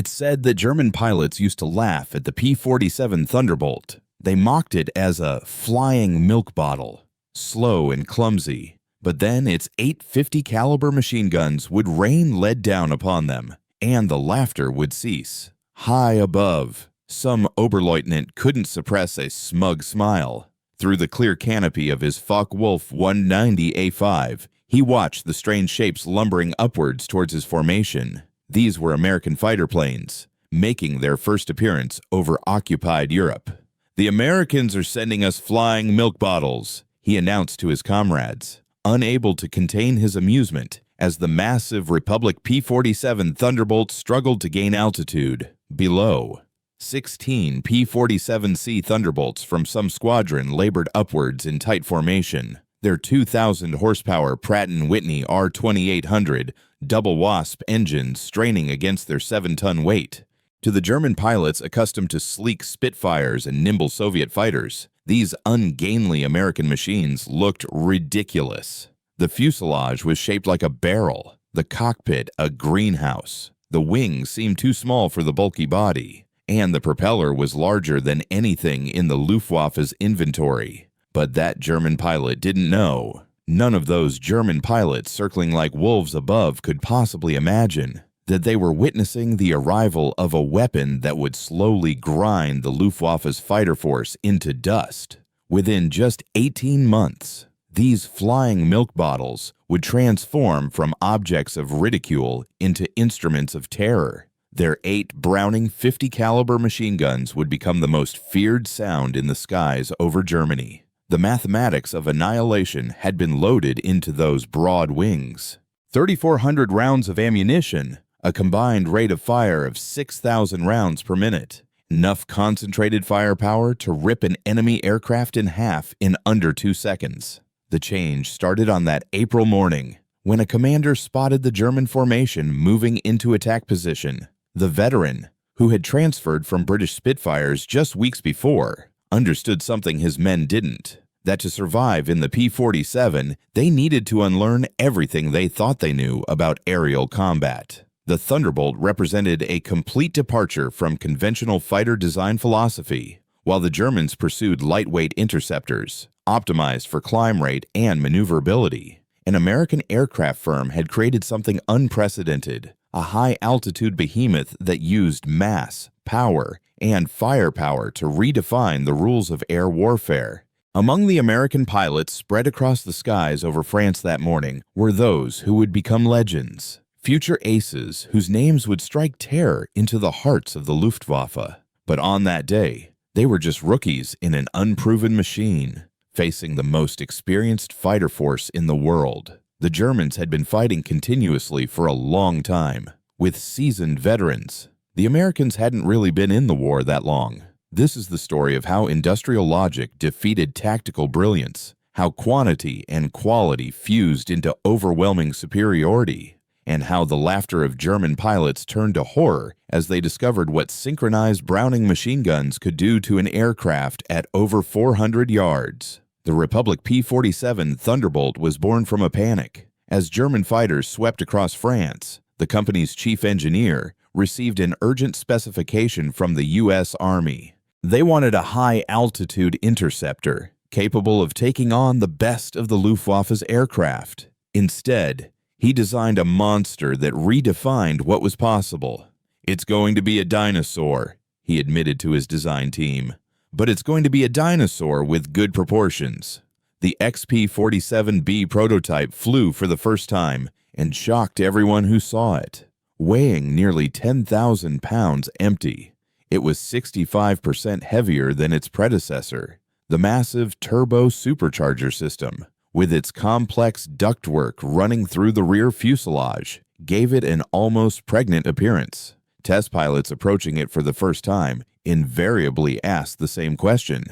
It's said that German pilots used to laugh at the P-47 Thunderbolt. They mocked it as a flying milk bottle, slow and clumsy. But then its 850 caliber machine guns would rain lead down upon them, and the laughter would cease. High above, some Oberleutnant couldn't suppress a smug smile. Through the clear canopy of his Focke-Wulf 190A5, he watched the strange shapes lumbering upwards towards his formation. These were American fighter planes, making their first appearance over occupied Europe. "The Americans are sending us flying milk bottles," he announced to his comrades, unable to contain his amusement as the massive Republic P-47 Thunderbolt struggled to gain altitude. Below, 16 P-47C Thunderbolts from some squadron labored upwards in tight formation, their 2,000 horsepower Pratt & Whitney R2800 double wasp engines straining against their 7-ton weight. To the German pilots accustomed to sleek Spitfires and nimble Soviet fighters, these ungainly American machines looked ridiculous. The fuselage was shaped like a barrel, the cockpit a greenhouse. The wings seemed too small for the bulky body, and the propeller was larger than anything in the Luftwaffe's inventory. But that German pilot didn't know. None of those German pilots circling like wolves above could possibly imagine that they were witnessing the arrival of a weapon that would slowly grind the Luftwaffe's fighter force into dust. Within just 18 months, these flying milk bottles would transform from objects of ridicule into instruments of terror. Their 8 Browning 50 caliber machine guns would become the most feared sound in the skies over Germany. The mathematics of annihilation had been loaded into those broad wings. 3,400 rounds of ammunition, a combined rate of fire of 6,000 rounds per minute. Enough concentrated firepower to rip an enemy aircraft in half in under 2 seconds. The change started on that April morning when a commander spotted the German formation moving into attack position. The veteran, who had transferred from British Spitfires just weeks before, understood something his men didn't: that to survive in the P-47, they needed to unlearn everything they thought they knew about aerial combat. The Thunderbolt represented a complete departure from conventional fighter design philosophy, while the Germans pursued lightweight interceptors, optimized for climb rate and maneuverability. An American aircraft firm had created something unprecedented: a high-altitude behemoth that used mass, power, and firepower to redefine the rules of air warfare. Among the American pilots spread across the skies over France that morning were those who would become legends, future aces whose names would strike terror into the hearts of the Luftwaffe. But on that day, they were just rookies in an unproven machine, facing the most experienced fighter force in the world. The Germans had been fighting continuously for a long time, with seasoned veterans. The Americans hadn't really been in the war that long. This is the story of how industrial logic defeated tactical brilliance, how quantity and quality fused into overwhelming superiority, and how the laughter of German pilots turned to horror as they discovered what synchronized Browning machine guns could do to an aircraft at over 400 yards. The Republic P-47 Thunderbolt was born from a panic. As German fighters swept across France, the company's chief engineer received an urgent specification from the U.S. Army. They wanted a high-altitude interceptor capable of taking on the best of the Luftwaffe's aircraft. Instead, he designed a monster that redefined what was possible. "It's going to be a dinosaur," he admitted to his design team. "But it's going to be a dinosaur with good proportions." The XP-47B prototype flew for the first time and shocked everyone who saw it. Weighing nearly 10,000 pounds empty, it was 65% heavier than its predecessor. The massive turbo supercharger system, with its complex ductwork running through the rear fuselage, gave it an almost pregnant appearance. Test pilots approaching it for the first time invariably asked the same question: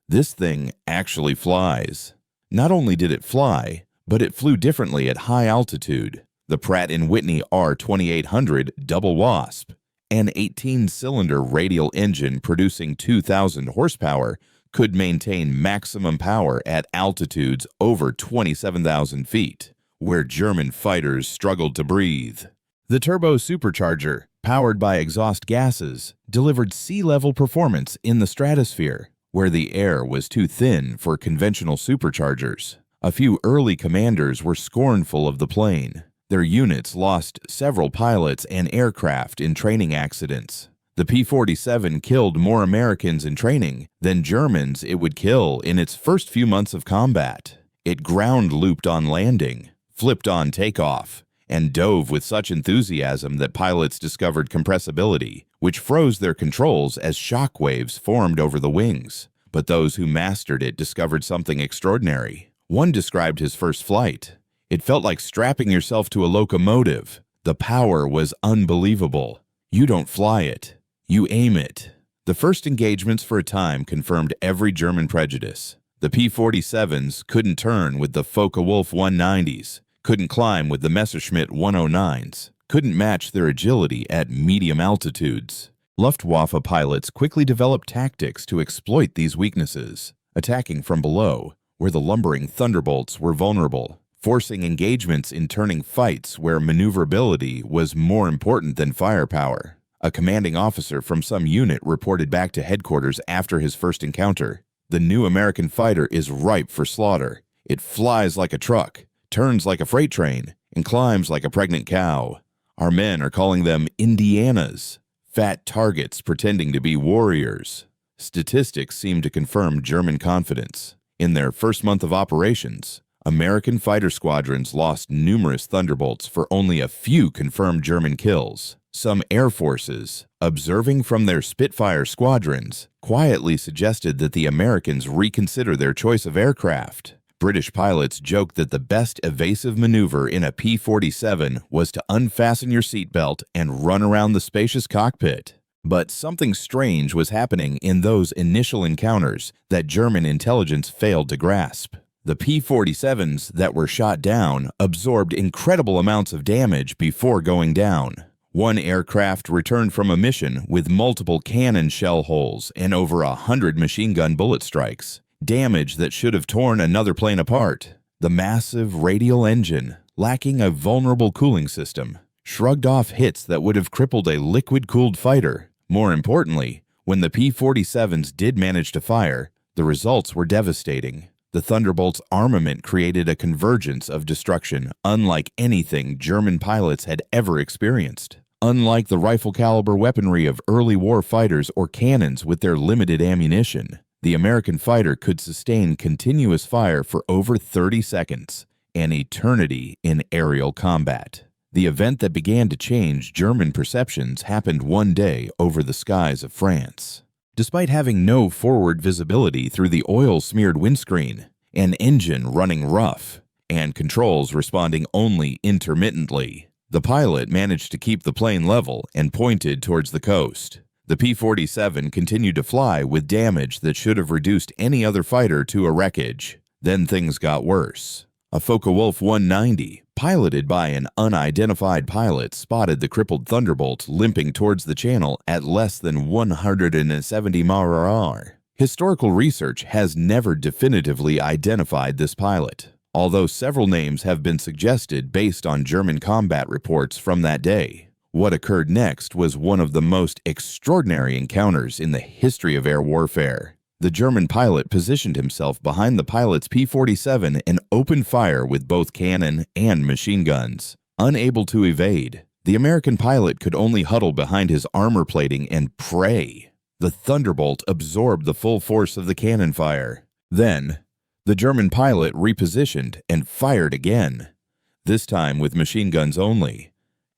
"This thing actually flies?" Not only did it fly, but it flew differently at high altitude. The Pratt & Whitney R2800 Double Wasp, an 18-cylinder radial engine producing 2,000 horsepower, could maintain maximum power at altitudes over 27,000 feet, where German fighters struggled to breathe. The turbo supercharger, powered by exhaust gases, delivered sea-level performance in the stratosphere, where the air was too thin for conventional superchargers. A few early commanders were scornful of the plane. Their units lost several pilots and aircraft in training accidents. The P-47 killed more Americans in training than Germans it would kill in its first few months of combat. It ground-looped on landing, flipped on takeoff, and dove with such enthusiasm that pilots discovered compressibility, which froze their controls as shock waves formed over the wings. But those who mastered it discovered something extraordinary. One described his first flight. It felt like strapping yourself to a locomotive. The power was unbelievable. You don't fly it. You aim it. The first engagements for a time confirmed every German prejudice. The P-47s couldn't turn with the Focke-Wulf 190s, couldn't climb with the Messerschmitt 109s, couldn't match their agility at medium altitudes. Luftwaffe pilots quickly developed tactics to exploit these weaknesses, attacking from below, where the lumbering Thunderbolts were vulnerable, forcing engagements in turning fights where maneuverability was more important than firepower. A commanding officer from some unit reported back to headquarters after his first encounter, "The new American fighter is ripe for slaughter. It flies like a truck, turns like a freight train, and climbs like a pregnant cow. Our men are calling them Indianas, fat targets pretending to be warriors." Statistics seem to confirm German confidence. In their first month of operations, American fighter squadrons lost numerous Thunderbolts for only a few confirmed German kills. Some air forces, observing from their Spitfire squadrons, quietly suggested that the Americans reconsider their choice of aircraft. British pilots joked that the best evasive maneuver in a P-47 was to unfasten your seatbelt and run around the spacious cockpit. But something strange was happening in those initial encounters that German intelligence failed to grasp. The P-47s that were shot down absorbed incredible amounts of damage before going down. One aircraft returned from a mission with multiple cannon shell holes and over 100 machine gun bullet strikes, damage that should have torn another plane apart. The massive radial engine, lacking a vulnerable cooling system, shrugged off hits that would have crippled a liquid-cooled fighter. More importantly, when the P-47s did manage to fire, the results were devastating. The Thunderbolt's armament created a convergence of destruction unlike anything German pilots had ever experienced. Unlike the rifle-caliber weaponry of early war fighters or cannons with their limited ammunition, the American fighter could sustain continuous fire for over 30 seconds, an eternity in aerial combat. The event that began to change German perceptions happened one day over the skies of France. Despite having no forward visibility through the oil-smeared windscreen, an engine running rough, and controls responding only intermittently, the pilot managed to keep the plane level and pointed towards the coast. The P-47 continued to fly with damage that should have reduced any other fighter to a wreckage. Then things got worse. A Focke-Wulf 190, piloted by an unidentified pilot, spotted the crippled Thunderbolt limping towards the channel at less than 170 mph. Historical research has never definitively identified this pilot, although several names have been suggested based on German combat reports from that day. What occurred next was one of the most extraordinary encounters in the history of air warfare. The German pilot positioned himself behind the pilot's P-47 and opened fire with both cannon and machine guns. Unable to evade, the American pilot could only huddle behind his armor plating and pray. The Thunderbolt absorbed the full force of the cannon fire. Then, the German pilot repositioned and fired again, this time with machine guns only.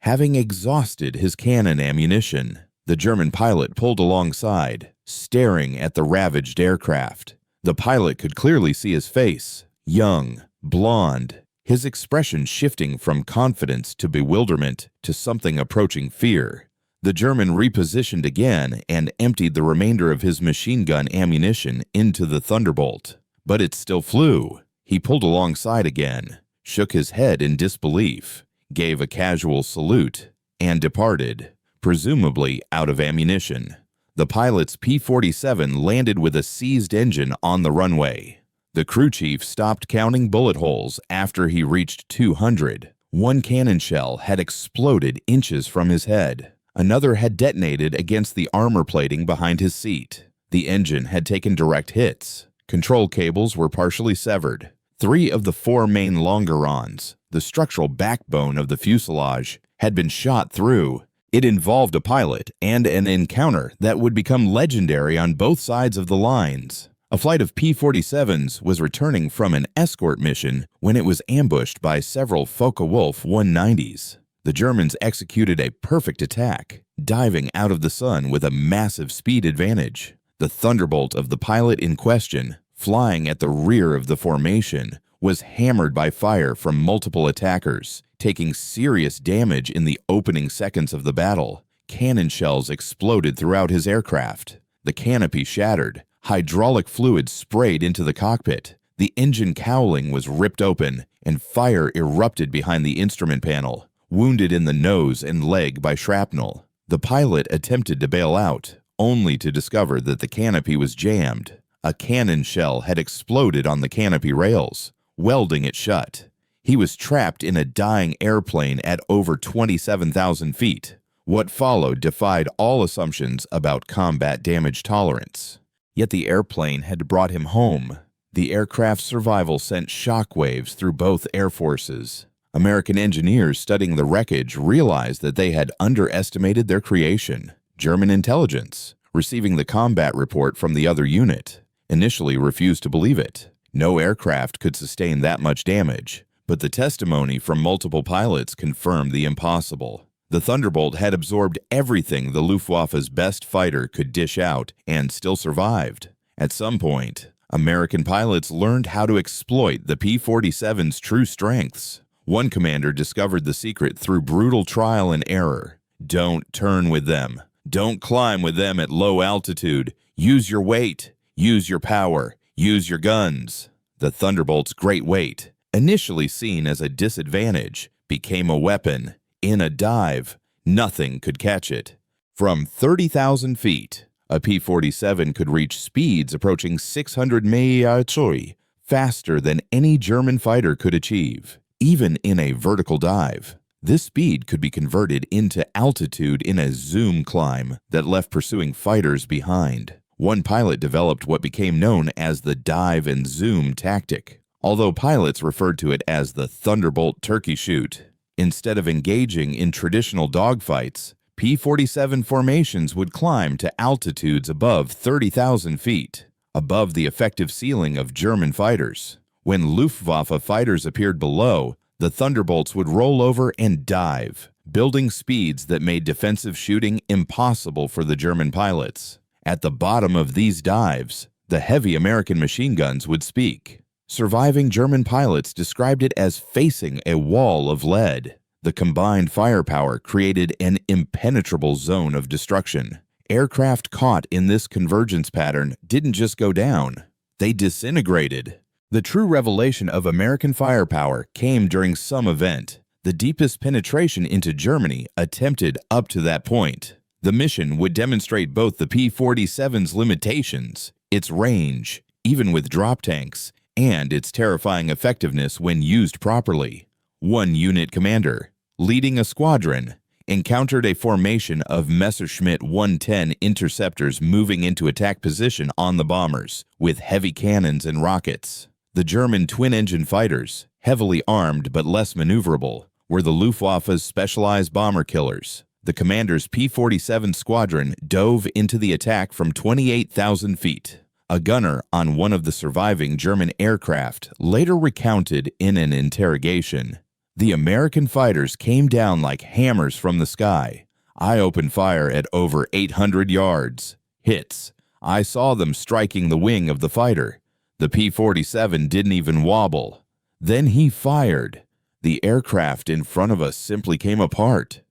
Having exhausted his cannon ammunition, the German pilot pulled alongside, staring at the ravaged aircraft. The pilot could clearly see his face, young, blonde, his expression shifting from confidence to bewilderment to something approaching fear. The German repositioned again and emptied the remainder of his machine gun ammunition into the Thunderbolt. But it still flew. He pulled alongside again, shook his head in disbelief, gave a casual salute, and departed, presumably out of ammunition. The pilot's P-47 landed with a seized engine on the runway. The crew chief stopped counting bullet holes after he reached 200. One cannon shell had exploded inches from his head. Another had detonated against the armor plating behind his seat. The engine had taken direct hits. Control cables were partially severed. 3 of the 4 main longerons, the structural backbone of the fuselage, had been shot through. It involved a pilot and an encounter that would become legendary on both sides of the lines. A flight of P-47s was returning from an escort mission when it was ambushed by several Focke-Wulf 190s. The Germans executed a perfect attack, diving out of the sun with a massive speed advantage. The Thunderbolt of the pilot in question, flying at the rear of the formation, was hammered by fire from multiple attackers, taking serious damage in the opening seconds of the battle. Cannon shells exploded throughout his aircraft. The canopy shattered. Hydraulic fluid sprayed into the cockpit. The engine cowling was ripped open, and fire erupted behind the instrument panel, wounded in the nose and leg by shrapnel. The pilot attempted to bail out, only to discover that the canopy was jammed. A cannon shell had exploded on the canopy rails, welding it shut. He was trapped in a dying airplane at over 27,000 feet. What followed defied all assumptions about combat damage tolerance. Yet the airplane had brought him home. The aircraft's survival sent shockwaves through both air forces. American engineers studying the wreckage realized that they had underestimated their creation. German intelligence, receiving the combat report from the other unit, initially refused to believe it. No aircraft could sustain that much damage, but the testimony from multiple pilots confirmed the impossible. The Thunderbolt had absorbed everything the Luftwaffe's best fighter could dish out and still survived. At some point, American pilots learned how to exploit the P-47's true strengths. One commander discovered the secret through brutal trial and error. Don't turn with them. Don't climb with them at low altitude. Use your weight. Use your power. Use your guns. The Thunderbolt's great weight, initially seen as a disadvantage, became a weapon. In a dive, nothing could catch it. From 30,000 feet, a P-47 could reach speeds approaching 600 mph, faster than any German fighter could achieve. Even in a vertical dive, this speed could be converted into altitude in a zoom climb that left pursuing fighters behind. One pilot developed what became known as the dive and zoom tactic, although pilots referred to it as the Thunderbolt turkey shoot. Instead of engaging in traditional dogfights, P-47 formations would climb to altitudes above 30,000 feet, above the effective ceiling of German fighters. When Luftwaffe fighters appeared below, the Thunderbolts would roll over and dive, building speeds that made defensive shooting impossible for the German pilots. At the bottom of these dives, the heavy American machine guns would speak. Surviving German pilots described it as facing a wall of lead. The combined firepower created an impenetrable zone of destruction. Aircraft caught in this convergence pattern didn't just go down, they disintegrated. The true revelation of American firepower came during some event, the deepest penetration into Germany attempted up to that point. The mission would demonstrate both the P-47's limitations, its range, even with drop tanks, and its terrifying effectiveness when used properly. One unit commander, leading a squadron, encountered a formation of Messerschmitt 110 interceptors moving into attack position on the bombers, with heavy cannons and rockets. The German twin-engine fighters, heavily armed but less maneuverable, were the Luftwaffe's specialized bomber killers. The commander's P-47 squadron dove into the attack from 28,000 feet. A gunner on one of the surviving German aircraft later recounted in an interrogation, "The American fighters came down like hammers from the sky. I opened fire at over 800 yards. Hits. I saw them striking the wing of the fighter. The P-47 didn't even wobble. Then he fired. The aircraft in front of us simply came apart.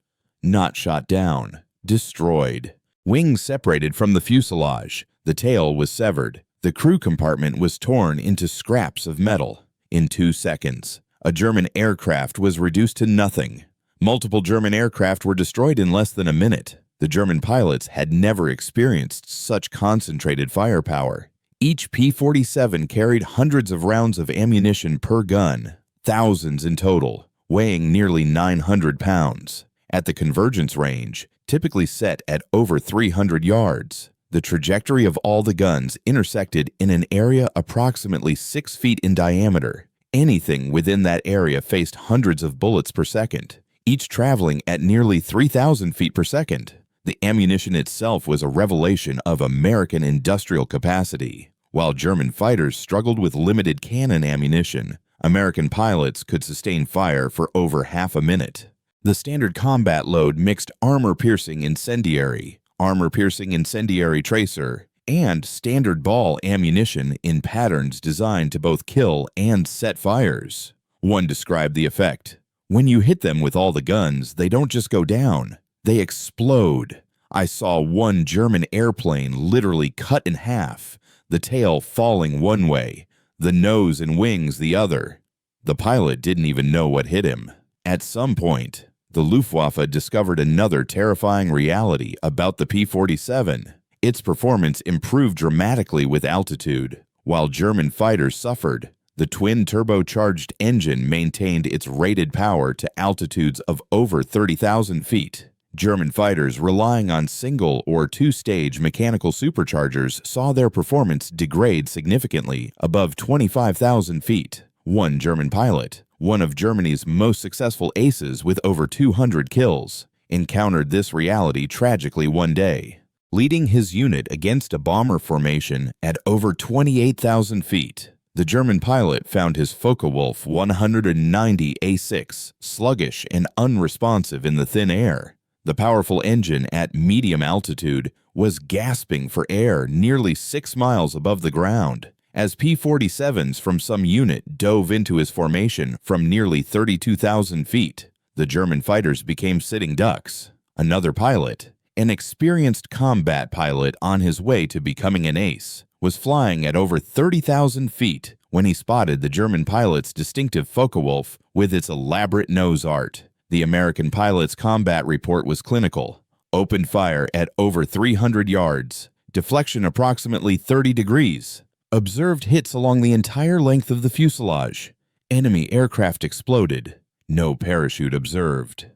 Not shot down. Destroyed. Wings separated from the fuselage. The tail was severed. The crew compartment was torn into scraps of metal. In 2 seconds, a German aircraft was reduced to nothing. Multiple German aircraft were destroyed in less than a minute. The German pilots had never experienced such concentrated firepower. Each P-47 carried hundreds of rounds of ammunition per gun, thousands in total, weighing nearly 900 pounds. At the convergence range, typically set at over 300 yards. The trajectory of all the guns intersected in an area approximately 6 feet in diameter. Anything within that area faced hundreds of bullets per second, each traveling at nearly 3,000 feet per second. The ammunition itself was a revelation of American industrial capacity. While German fighters struggled with limited cannon ammunition, American pilots could sustain fire for over half a minute. The standard combat load mixed armor-piercing incendiary, armor-piercing incendiary tracer, and standard ball ammunition in patterns designed to both kill and set fires. One described the effect. When you hit them with all the guns, they don't just go down, they explode. I saw one German airplane literally cut in half, the tail falling one way, the nose and wings the other. The pilot didn't even know what hit him. At some point, the Luftwaffe discovered another terrifying reality about the P-47. Its performance improved dramatically with altitude. While German fighters suffered, the twin-turbocharged engine maintained its rated power to altitudes of over 30,000 feet. German fighters relying on single- or two-stage mechanical superchargers saw their performance degrade significantly above 25,000 feet. One German pilot, one of Germany's most successful aces with over 200 kills, encountered this reality tragically one day. Leading his unit against a bomber formation at over 28,000 feet, the German pilot found his Focke-Wulf 190 A6 sluggish and unresponsive in the thin air. The powerful engine at medium altitude was gasping for air nearly 6 miles above the ground. As P-47s from some unit dove into his formation from nearly 32,000 feet, the German fighters became sitting ducks. Another pilot, an experienced combat pilot on his way to becoming an ace, was flying at over 30,000 feet when he spotted the German pilot's distinctive Focke-Wulf with its elaborate nose art. The American pilot's combat report was clinical. Opened fire at over 300 yards, deflection approximately 30 degrees. Observed hits along the entire length of the fuselage. Enemy aircraft exploded. No parachute observed.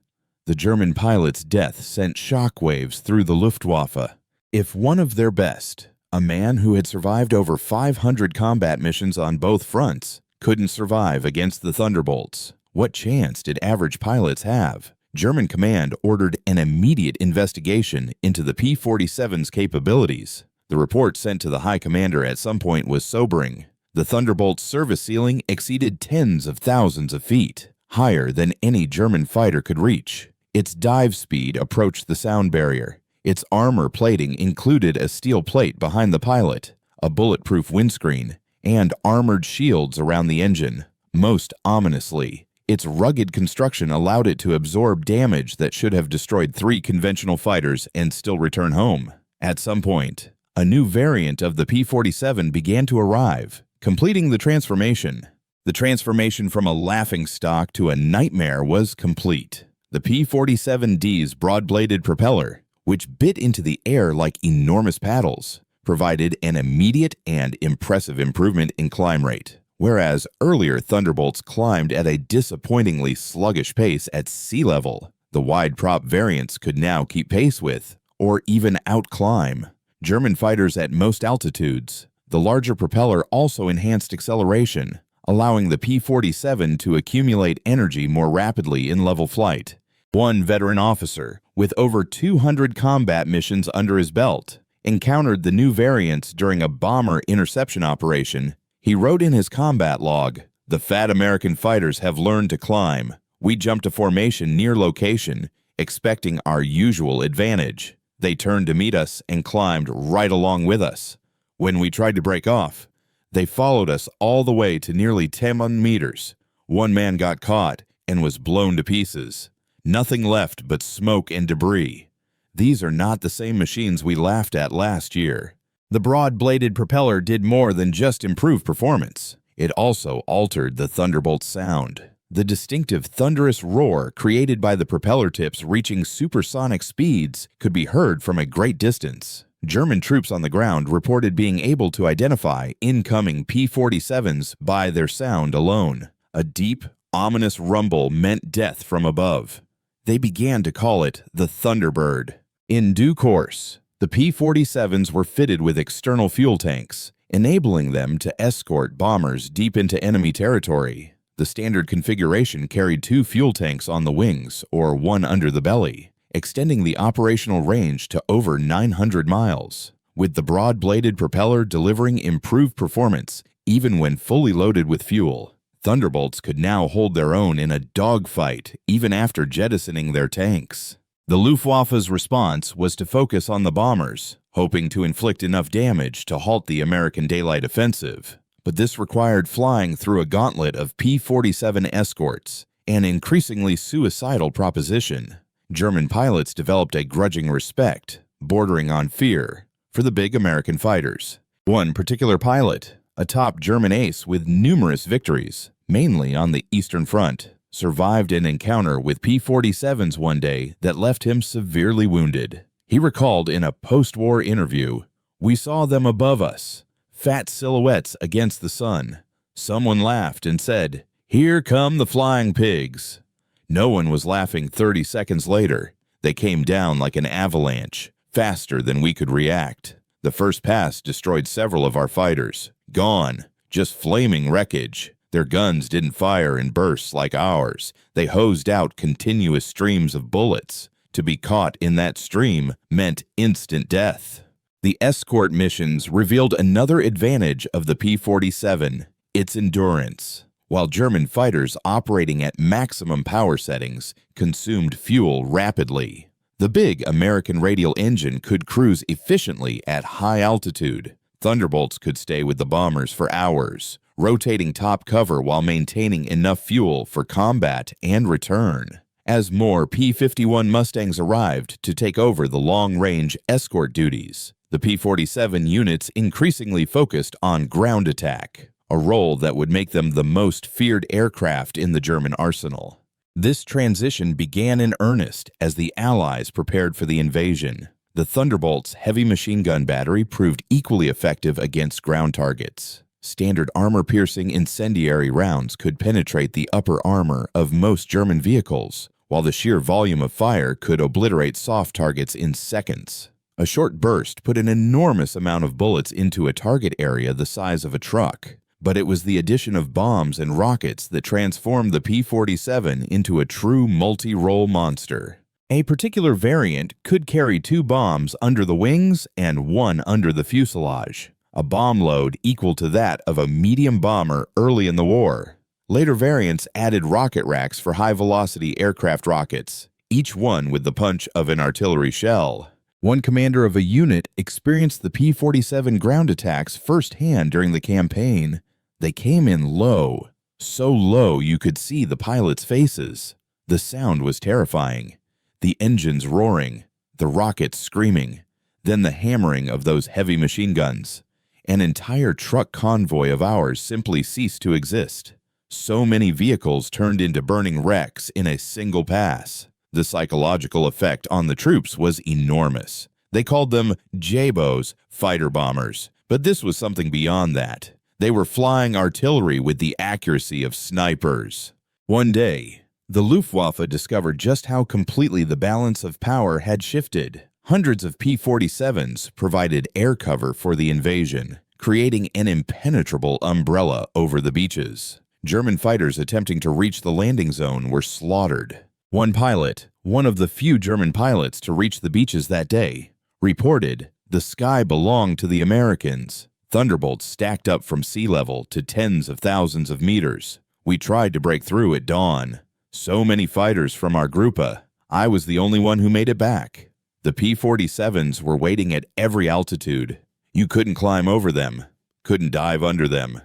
The German pilot's death sent shockwaves through the Luftwaffe. If one of their best, a man who had survived over 500 combat missions on both fronts, couldn't survive against the Thunderbolts, what chance did average pilots have? German command ordered an immediate investigation into the P-47's capabilities. The report sent to the high commander at some point was sobering. The Thunderbolt's service ceiling exceeded tens of thousands of feet, higher than any German fighter could reach. Its dive speed approached the sound barrier. Its armor plating included a steel plate behind the pilot, a bulletproof windscreen, and armored shields around the engine. Most ominously, its rugged construction allowed it to absorb damage that should have destroyed 3 conventional fighters and still return home. At some point, a new variant of the P-47 began to arrive, completing the transformation. The transformation from a laughingstock to a nightmare was complete. The P-47D's broad-bladed propeller, which bit into the air like enormous paddles, provided an immediate and impressive improvement in climb rate. Whereas earlier Thunderbolts climbed at a disappointingly sluggish pace at sea level, the wide-prop variants could now keep pace with, or even outclimb, German fighters at most altitudes. The larger propeller also enhanced acceleration, allowing the P-47 to accumulate energy more rapidly in level flight. One veteran officer, with over 200 combat missions under his belt, encountered the new variants during a bomber interception operation. He wrote in his combat log, "The fat American fighters have learned to climb. We jumped a formation near location, expecting our usual advantage. They turned to meet us and climbed right along with us. When we tried to break off, they followed us all the way to nearly 10 meters. One man got caught and was blown to pieces. Nothing left but smoke and debris. These are not the same machines we laughed at last year." The broad-bladed propeller did more than just improve performance. It also altered the Thunderbolt's sound. The distinctive thunderous roar created by the propeller tips reaching supersonic speeds could be heard from a great distance. German troops on the ground reported being able to identify incoming P-47s by their sound alone. A deep, ominous rumble meant death from above. They began to call it the Thunderbird. In due course, the P-47s were fitted with external fuel tanks, enabling them to escort bombers deep into enemy territory. The standard configuration carried 2 fuel tanks on the wings, or 1 under the belly, extending the operational range to over 900 miles. With the broad-bladed propeller delivering improved performance even when fully loaded with fuel, Thunderbolts could now hold their own in a dogfight even after jettisoning their tanks. The Luftwaffe's response was to focus on the bombers, hoping to inflict enough damage to halt the American daylight offensive. But this required flying through a gauntlet of P-47 escorts, an increasingly suicidal proposition. German pilots developed a grudging respect, bordering on fear, for the big American fighters. One particular pilot, a top German ace with numerous victories, mainly on the Eastern Front, survived an encounter with P-47s one day that left him severely wounded. He recalled in a post-war interview, "We saw them above us, fat silhouettes against the sun. Someone laughed and said, 'Here come the flying pigs.' No one was laughing 30 seconds later. They came down like an avalanche, faster than we could react. The first pass destroyed several of our fighters. Gone. Just flaming wreckage. Their guns didn't fire in bursts like ours. They hosed out continuous streams of bullets. To be caught in that stream meant instant death." The escort missions revealed another advantage of the P-47, its endurance. While German fighters operating at maximum power settings consumed fuel rapidly, the big American radial engine could cruise efficiently at high altitude. Thunderbolts could stay with the bombers for hours, rotating top cover while maintaining enough fuel for combat and return. As more P-51 Mustangs arrived to take over the long-range escort duties, the P-47 units increasingly focused on ground attack, a role that would make them the most feared aircraft in the German arsenal. This transition began in earnest as the Allies prepared for the invasion. The Thunderbolt's heavy machine gun battery proved equally effective against ground targets. Standard armor-piercing incendiary rounds could penetrate the upper armor of most German vehicles, while the sheer volume of fire could obliterate soft targets in seconds. A short burst put an enormous amount of bullets into a target area the size of a truck, but it was the addition of bombs and rockets that transformed the P-47 into a true multi-role monster. A particular variant could carry 2 bombs under the wings and 1 under the fuselage, a bomb load equal to that of a medium bomber early in the war. Later variants added rocket racks for high-velocity aircraft rockets, each one with the punch of an artillery shell. One commander of a unit experienced the P-47 ground attacks firsthand during the campaign. They came in low, so low you could see the pilots' faces. The sound was terrifying. The engines roaring, the rockets screaming, then the hammering of those heavy machine guns. An entire truck convoy of ours simply ceased to exist. So many vehicles turned into burning wrecks in a single pass. The psychological effect on the troops was enormous. They called them Jabos, fighter bombers, but this was something beyond that. They were flying artillery with the accuracy of snipers. One day, the Luftwaffe discovered just how completely the balance of power had shifted. Hundreds of P-47s provided air cover for the invasion, creating an impenetrable umbrella over the beaches. German fighters attempting to reach the landing zone were slaughtered. One pilot, one of the few German pilots to reach the beaches that day, reported, "The sky belonged to the Americans. Thunderbolts stacked up from sea level to tens of thousands of meters. We tried to break through at dawn. So many fighters from our Gruppe. I was the only one who made it back." The P-47s were waiting at every altitude. You couldn't climb over them, couldn't dive under them.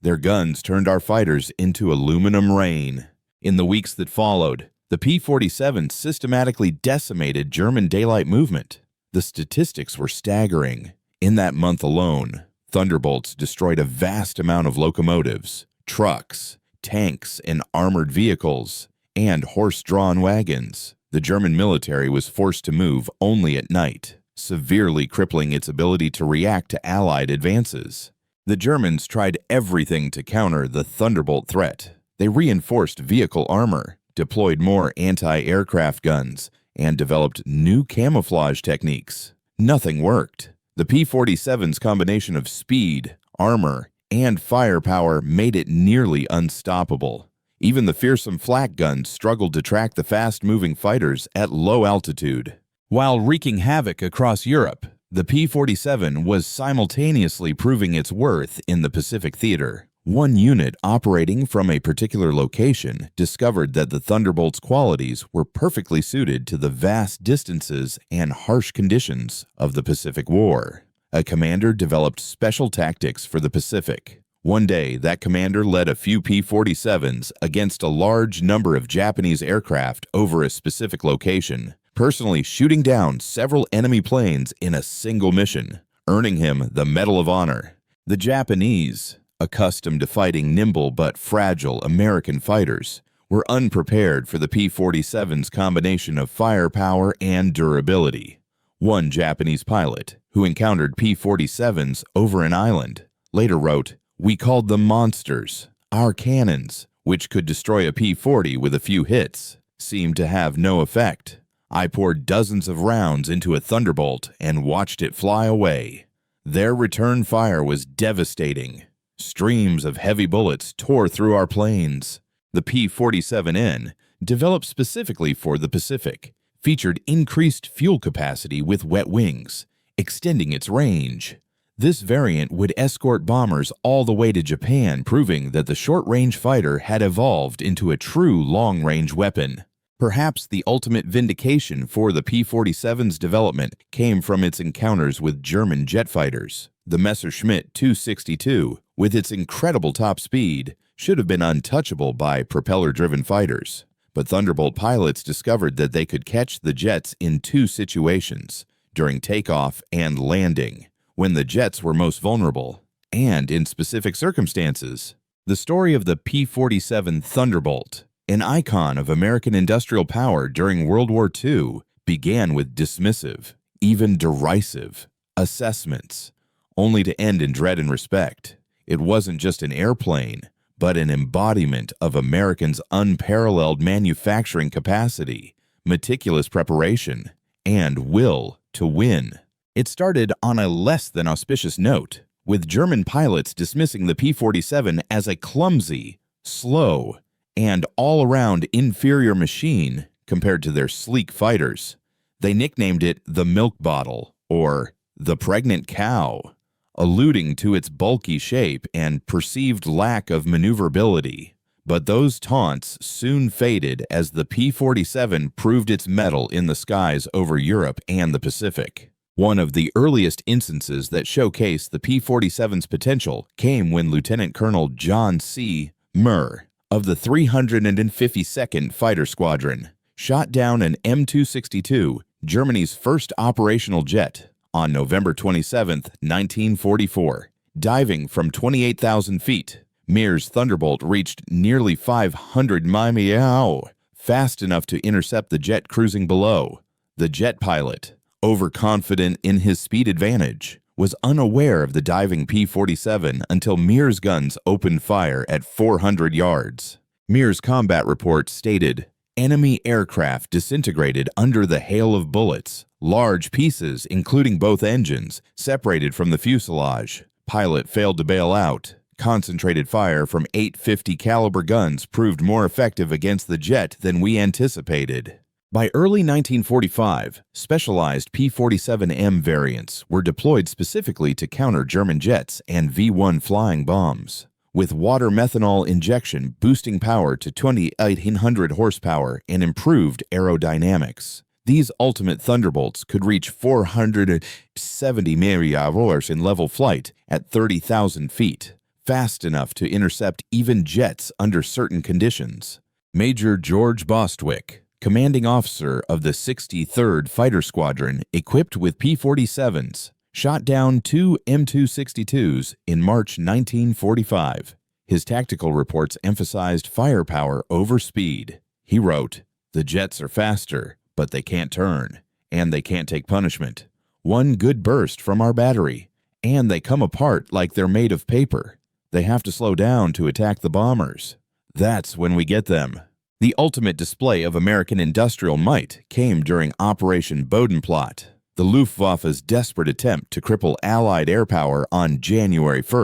Their guns turned our fighters into aluminum rain. In the weeks that followed, the P-47 systematically decimated German daylight movement. The statistics were staggering. In that month alone, Thunderbolts destroyed a vast amount of locomotives, trucks, tanks, and armored vehicles, and horse-drawn wagons. The German military was forced to move only at night, severely crippling its ability to react to Allied advances. The Germans tried everything to counter the Thunderbolt threat. They reinforced vehicle armor, deployed more anti-aircraft guns, and developed new camouflage techniques. Nothing worked. The P-47's combination of speed, armor, and firepower made it nearly unstoppable. Even the fearsome flak guns struggled to track the fast-moving fighters at low altitude. While wreaking havoc across Europe, the P-47 was simultaneously proving its worth in the Pacific theater. One unit operating from a particular location discovered that the Thunderbolt's qualities were perfectly suited to the vast distances and harsh conditions of the Pacific War. A commander developed special tactics for the Pacific. One day, that commander led a few P-47s against a large number of Japanese aircraft over a specific location, personally shooting down several enemy planes in a single mission, earning him the Medal of Honor. The Japanese, accustomed to fighting nimble but fragile American fighters, were unprepared for the P-47's combination of firepower and durability. One Japanese pilot, who encountered P-47s over an island, later wrote, "We called them monsters. Our cannons, which could destroy a P-40 with a few hits, seemed to have no effect. I poured dozens of rounds into a Thunderbolt and watched it fly away. Their return fire was devastating. Streams of heavy bullets tore through our planes." The P-47N, developed specifically for the Pacific, featured increased fuel capacity with wet wings, extending its range. This variant would escort bombers all the way to Japan, proving that the short-range fighter had evolved into a true long-range weapon. Perhaps the ultimate vindication for the P-47's development came from its encounters with German jet fighters. The Messerschmitt 262, with its incredible top speed, should have been untouchable by propeller-driven fighters. But Thunderbolt pilots discovered that they could catch the jets in two situations, during takeoff and landing, when the jets were most vulnerable, and in specific circumstances. The story of the P-47 Thunderbolt, an icon of American industrial power during World War II, began with dismissive, even derisive, assessments, only to end in dread and respect. It wasn't just an airplane, but an embodiment of Americans' unparalleled manufacturing capacity, meticulous preparation, and will to win. It started on a less than auspicious note, with German pilots dismissing the P-47 as a clumsy, slow, and all-around inferior machine compared to their sleek fighters. They nicknamed it the milk bottle, or the pregnant cow, alluding to its bulky shape and perceived lack of maneuverability. But those taunts soon faded as the P-47 proved its mettle in the skies over Europe and the Pacific. One of the earliest instances that showcased the P-47's potential came when Lieutenant Colonel John C. Murr of the 352nd Fighter Squadron shot down an M262, Germany's first operational jet, on November 27, 1944. Diving from 28,000 feet, Murr's Thunderbolt reached nearly 500 miles, fast enough to intercept the jet cruising below. The jet pilot, overconfident in his speed advantage, was unaware of the diving P-47 until Murr's guns opened fire at 400 yards. Murr's combat report stated, "Enemy aircraft disintegrated under the hail of bullets. Large pieces, including both engines, separated from the fuselage. Pilot failed to bail out. Concentrated fire from 850 caliber guns proved more effective against the jet than we anticipated." By early 1945, specialized P-47M variants were deployed specifically to counter German jets and V-1 flying bombs, with water methanol injection boosting power to 2,800 horsepower and improved aerodynamics. These ultimate Thunderbolts could reach 470 miles in level flight at 30,000 feet, fast enough to intercept even jets under certain conditions. Major George Bostwick, commanding officer of the 63rd Fighter Squadron equipped with P-47s, shot down two M262s in March 1945. His tactical reports emphasized firepower over speed. He wrote, "The jets are faster, but they can't turn, and they can't take punishment. One good burst from our battery, and they come apart like they're made of paper. They have to slow down to attack the bombers. That's when we get them." The ultimate display of American industrial might came during Operation Bodenplatte, the Luftwaffe's desperate attempt to cripple Allied air power on January 1,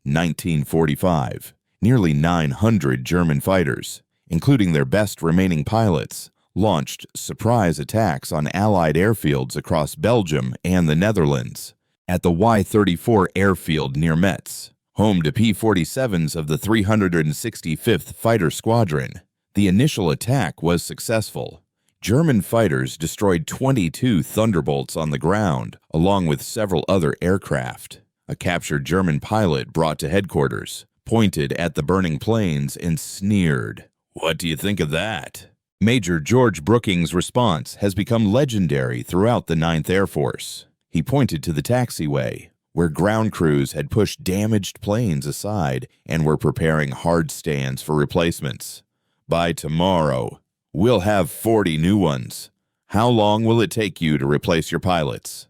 1945. Nearly 900 German fighters, including their best remaining pilots, launched surprise attacks on Allied airfields across Belgium and the Netherlands. At the Y-34 airfield near Metz, home to P-47s of the 365th Fighter Squadron, the initial attack was successful. German fighters destroyed 22 Thunderbolts on the ground, along with several other aircraft. A captured German pilot brought to headquarters, pointed at the burning planes and sneered, "What do you think of that?" Major George Brooking's response has become legendary throughout the 9th Air Force. He pointed to the taxiway, where ground crews had pushed damaged planes aside and were preparing hard stands for replacements. "By tomorrow, we'll have 40 new ones. How long will it take you to replace your pilots?"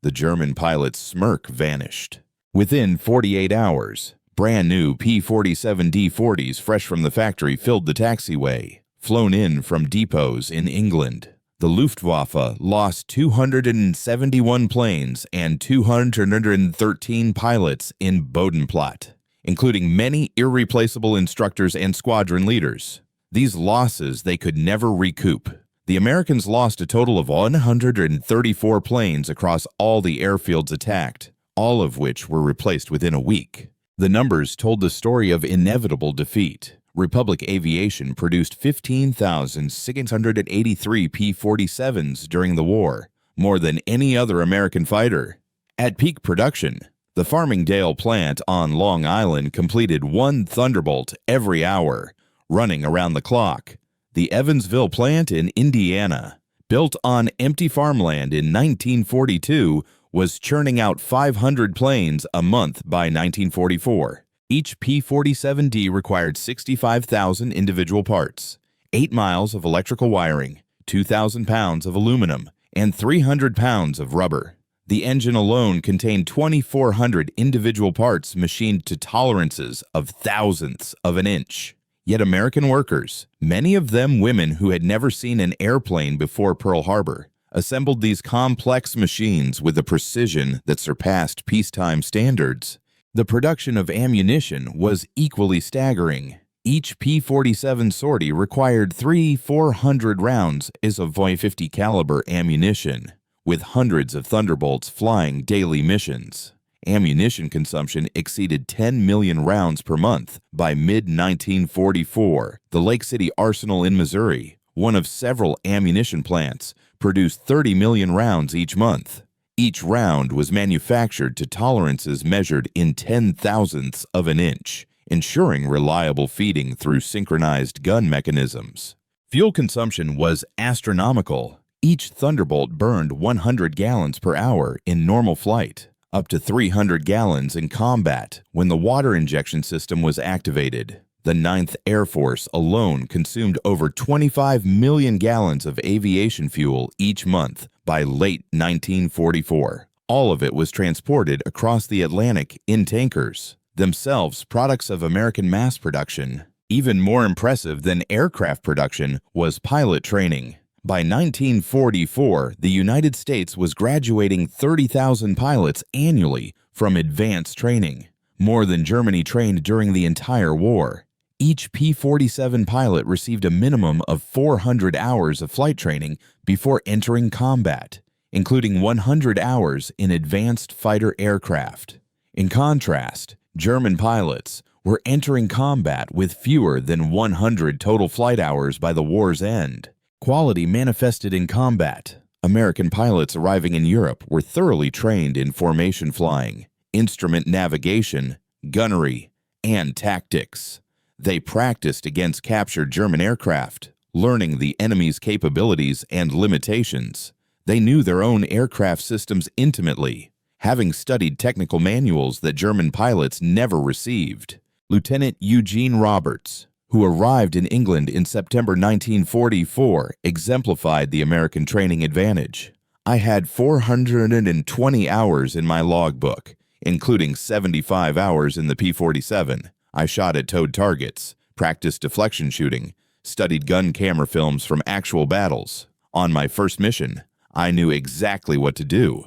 The German pilot's smirk vanished. Within 48 hours, brand new P-47 D-40s fresh from the factory filled the taxiway, flown in from depots in England. The Luftwaffe lost 271 planes and 213 pilots in Bodenplatte, including many irreplaceable instructors and squadron leaders. These losses they could never recoup. The Americans lost a total of 134 planes across all the airfields attacked, all of which were replaced within a week. The numbers told the story of inevitable defeat. Republic Aviation produced 15,683 P-47s during the war, more than any other American fighter. At peak production, the Farmingdale plant on Long Island completed one Thunderbolt every hour, running around the clock. The Evansville plant in Indiana, built on empty farmland in 1942, was churning out 500 planes a month by 1944. Each P-47D required 65,000 individual parts, 8 miles of electrical wiring, 2,000 pounds of aluminum, and 300 pounds of rubber. The engine alone contained 2,400 individual parts machined to tolerances of thousandths of an inch. Yet American workers, many of them women who had never seen an airplane before Pearl Harbor, assembled these complex machines with a precision that surpassed peacetime standards. The production of ammunition was equally staggering. Each P-47 sortie required 400 rounds of .50 caliber ammunition, with hundreds of Thunderbolts flying daily missions. Ammunition consumption exceeded 10 million rounds per month by mid-1944. The Lake City Arsenal in Missouri, one of several ammunition plants, produced 30 million rounds each month. Each round was manufactured to tolerances measured in 10,000ths of an inch, ensuring reliable feeding through synchronized gun mechanisms. Fuel consumption was astronomical. Each Thunderbolt burned 100 gallons per hour in normal flight, up to 300 gallons in combat when the water injection system was activated. The 9th Air Force alone consumed over 25 million gallons of aviation fuel each month by late 1944. All of it was transported across the Atlantic in tankers, themselves products of American mass production. Even more impressive than aircraft production was pilot training. By 1944, the United States was graduating 30,000 pilots annually from advanced training, more than Germany trained during the entire war. Each P-47 pilot received a minimum of 400 hours of flight training before entering combat, including 100 hours in advanced fighter aircraft. In contrast, German pilots were entering combat with fewer than 100 total flight hours by the war's end. Quality manifested in combat. American pilots arriving in Europe were thoroughly trained in formation flying, instrument navigation, gunnery, and tactics. They practiced against captured German aircraft, learning the enemy's capabilities and limitations. They knew their own aircraft systems intimately, having studied technical manuals that German pilots never received. Lieutenant Eugene Roberts, who arrived in England in September 1944, exemplified the American training advantage. "I had 420 hours in my logbook, including 75 hours in the P-47. I shot at towed targets, practiced deflection shooting, studied gun camera films from actual battles. On my first mission, I knew exactly what to do.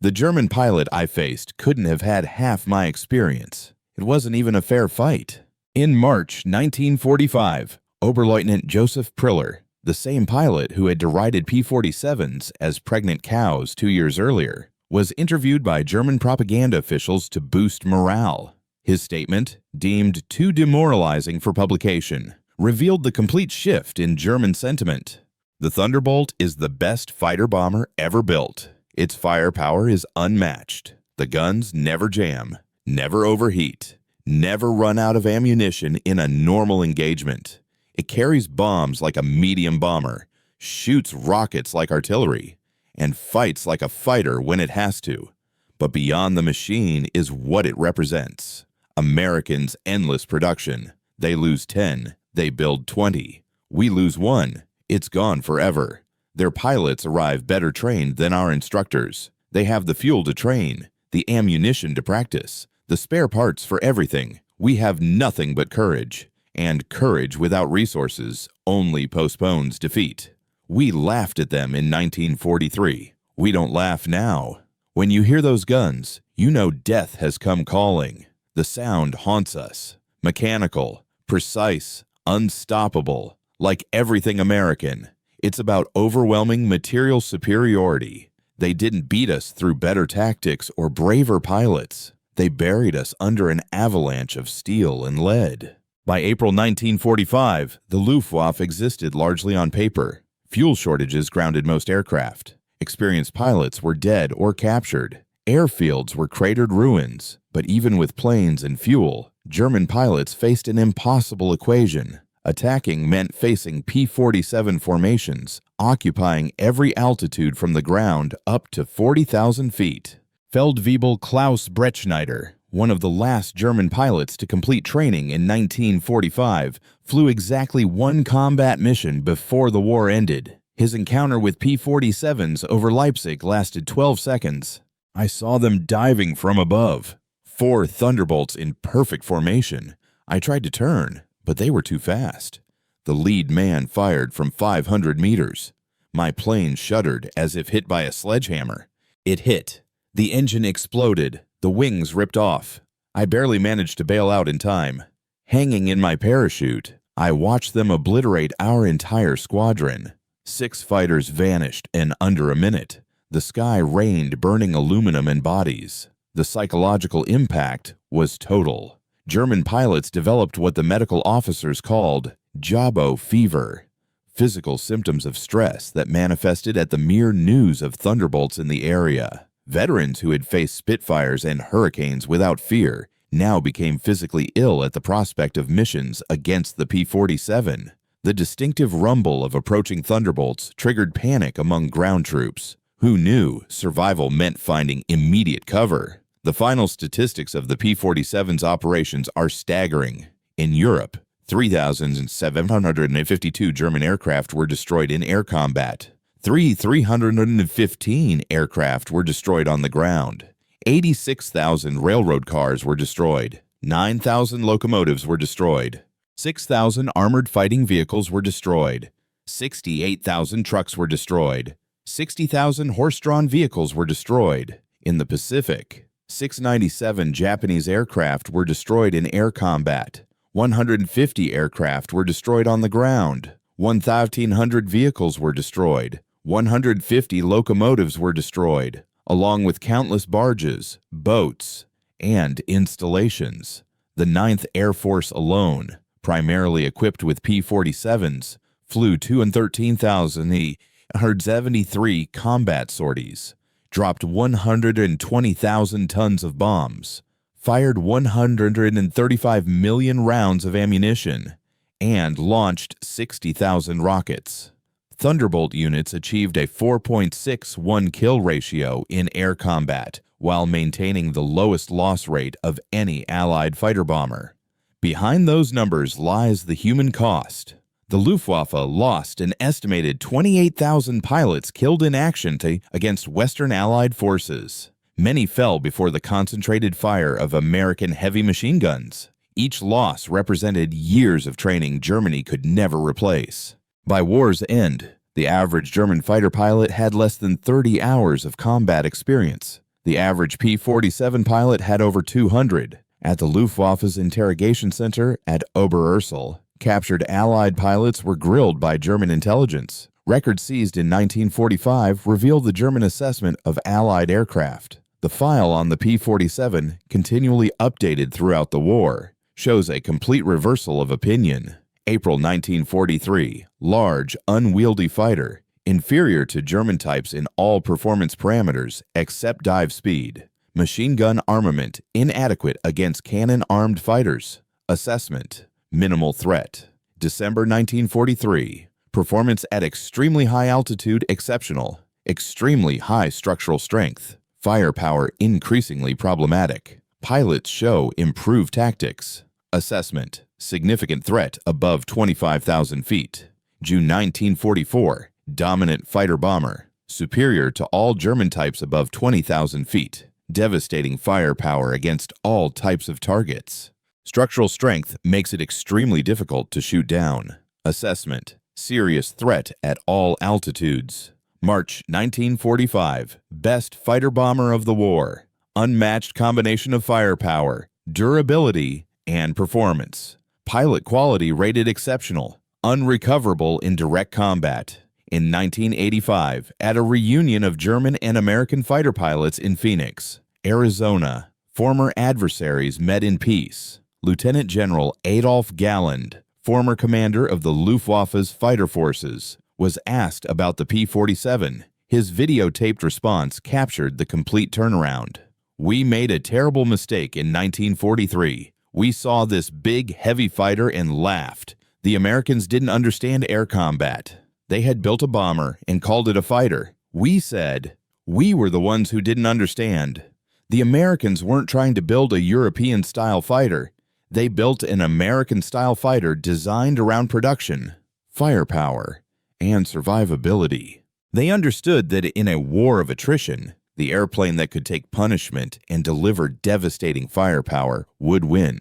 The German pilot I faced couldn't have had half my experience. It wasn't even a fair fight. In March 1945, Oberleutnant Joseph Priller, the same pilot who had derided P-47s as pregnant cows 2 years earlier, was interviewed by German propaganda officials to boost morale. His statement, deemed too demoralizing for publication, revealed the complete shift in German sentiment. The Thunderbolt is the best fighter bomber ever built. Its firepower is unmatched. The guns never jam, never overheat, never run out of ammunition in a normal engagement. It carries bombs like a medium bomber, shoots rockets like artillery, and fights like a fighter when it has to. But beyond the machine is what it represents. Americans' endless production. They lose 10, they build 20. We lose 1, it's gone forever. Their pilots arrive better trained than our instructors. They have the fuel to train, the ammunition to practice, the spare parts for everything. We have nothing but courage, and courage without resources only postpones defeat. We laughed at them in 1943. We don't laugh now. When you hear those guns, you know death has come calling. The sound haunts us. Mechanical, precise, unstoppable, like everything American. It's about overwhelming material superiority. They didn't beat us through better tactics or braver pilots. They buried us under an avalanche of steel and lead. By April 1945, the Luftwaffe existed largely on paper. Fuel shortages grounded most aircraft. Experienced pilots were dead or captured. Airfields were cratered ruins. But even with planes and fuel, German pilots faced an impossible equation. Attacking meant facing P-47 formations, occupying every altitude from the ground up to 40,000 feet. Feldwebel Klaus Bretschneider, one of the last German pilots to complete training in 1945, flew exactly one combat mission before the war ended. His encounter with P-47s over Leipzig lasted 12 seconds. I saw them diving from above. 4 Thunderbolts in perfect formation. I tried to turn, but they were too fast. The lead man fired from 500 meters. My plane shuddered as if hit by a sledgehammer. It hit. The engine exploded. The wings ripped off. I barely managed to bail out in time. Hanging in my parachute, I watched them obliterate our entire squadron. 6 fighters vanished in under a minute. The sky rained burning aluminum and bodies. The psychological impact was total. German pilots developed what the medical officers called Jabo fever, physical symptoms of stress that manifested at the mere news of Thunderbolts in the area. Veterans who had faced Spitfires and Hurricanes without fear now became physically ill at the prospect of missions against the P-47. The distinctive rumble of approaching Thunderbolts triggered panic among ground troops. Who knew survival meant finding immediate cover? The final statistics of the P-47's operations are staggering. In Europe, 3,752 German aircraft were destroyed in air combat. 315 aircraft were destroyed on the ground. 86,000 railroad cars were destroyed. 9,000 locomotives were destroyed. 6,000 armored fighting vehicles were destroyed. 68,000 trucks were destroyed. 60,000 horse-drawn vehicles were destroyed. In the Pacific, 697 Japanese aircraft were destroyed in air combat. 150 aircraft were destroyed on the ground. 1,300 vehicles were destroyed. 150 locomotives were destroyed, along with countless barges, boats, and installations. The 9th Air Force alone, primarily equipped with P-47s, flew 213,173 combat sorties, dropped 120,000 tons of bombs, fired 135 million rounds of ammunition, and launched 60,000 rockets. Thunderbolt units achieved a 4.61 kill ratio in air combat while maintaining the lowest loss rate of any Allied fighter bomber. Behind those numbers lies the human cost. The Luftwaffe lost an estimated 28,000 pilots killed in action against Western Allied forces. Many fell before the concentrated fire of American heavy machine guns. Each loss represented years of training Germany could never replace. By war's end, the average German fighter pilot had less than 30 hours of combat experience. The average P-47 pilot had over 200. At the Luftwaffe's interrogation center at Oberursel, captured Allied pilots were grilled by German intelligence. Records seized in 1945 revealed the German assessment of Allied aircraft. The file on the P-47, continually updated throughout the war, shows a complete reversal of opinion. April 1943, large, unwieldy fighter, inferior to German types in all performance parameters except dive speed. Machine gun armament inadequate against cannon-armed fighters. Assessment: minimal threat. December 1943, performance at extremely high altitude exceptional. Extremely high structural strength. Firepower increasingly problematic. Pilots show improved tactics. Assessment: significant threat above 25,000 feet. June 1944, dominant fighter bomber, superior to all German types above 20,000 feet. Devastating firepower against all types of targets. Structural strength makes it extremely difficult to shoot down. Assessment: serious threat at all altitudes. March 1945, best fighter bomber of the war. Unmatched combination of firepower, durability, and performance. Pilot quality rated exceptional. Unrecoverable in direct combat. In 1985, at a reunion of German and American fighter pilots in Phoenix, Arizona, former adversaries met in peace. Lieutenant General Adolf Galland, former commander of the Luftwaffe's fighter forces, was asked about the P-47. His videotaped response captured the complete turnaround. "We made a terrible mistake in 1943. We saw this big, heavy fighter and laughed. The Americans didn't understand air combat. They had built a bomber and called it a fighter. We said, we were the ones who didn't understand. The Americans weren't trying to build a European-style fighter. They built an American-style fighter designed around production, firepower, and survivability. They understood that in a war of attrition, the airplane that could take punishment and deliver devastating firepower would win.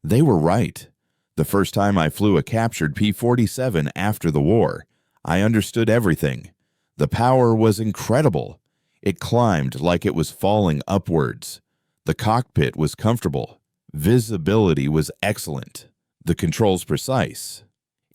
They were right. The first time I flew a captured P-47 after the war, I understood everything. The power was incredible. It climbed like it was falling upwards. The cockpit was comfortable. Visibility was excellent. The controls precise.